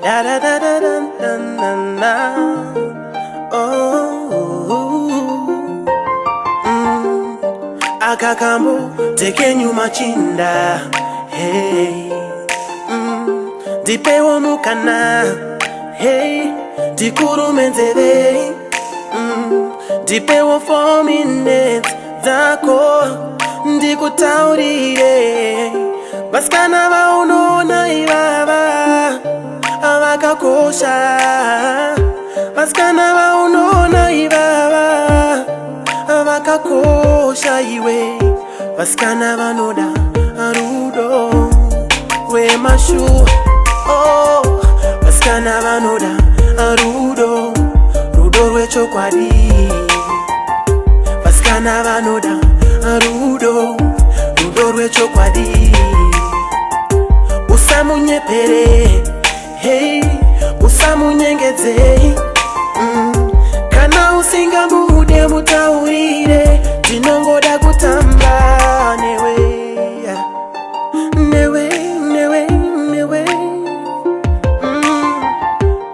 Da da da da da da da da. Akakambo tekenyu machinda. Hey. Dipewo mukana. Hey. Dikuru menzebe. Dipewo 4 minutes. Zako. Ndikutaurire. Vasikana Vanoda ibaba avakakosha. Vasikana Vanoda ibaba avakakosha iwe. Vasikana Vanoda rudo rwemashu. Oh, Vasikana Vanoda rudo rwechokwadi. Vasikana Vanoda rudo rwechokwadi. Usamunyepere, hey, usamunyengeze. Kana usinga mude mutaurire, tinongoda kutamba newe.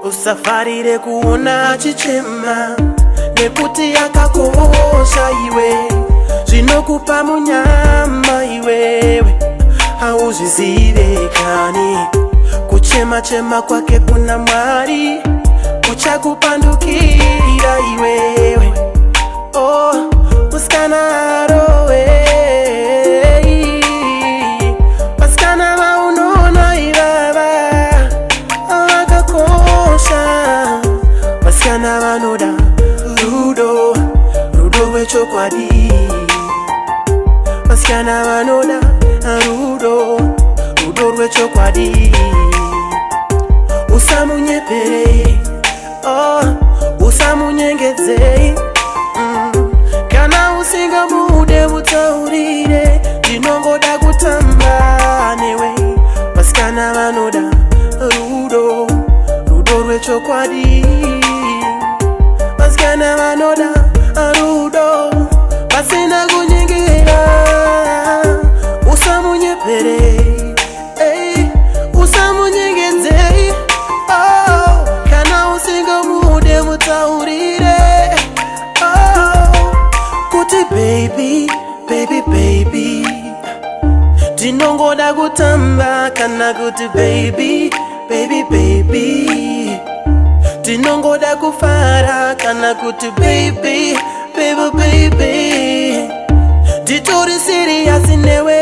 Usafarire kuona chichema, nekuti yakakosha iwe. Zvinokupa munyama iwewe, hauzvizive kani. Kuchema chema kwake kuna Mwari kuchakupandukira iwewe. Oh, musikana rowe. Vasikana Vanoda ibaba avakakosha. Vasikana Vanoda rudo rwechokwadi. Vasikana Vanoda rudo rwechokwadi. Usamunyepere, oh, usamunyengeze. Kana usinga mude mutaurire, tinongoda kutamba newe. Vasikana Vanoda rudo rwechokwadi. Vasikana Vanoda rudo pasina kunyengera. Usamunyepere, hey, usamunyengeze. Oh, kana usinga mude mutaurire. Oh, kuti baby, tinongoda kutamba. Kana kuti baby, tinongoda kufara. Kana kuti baby. Titori serious newe.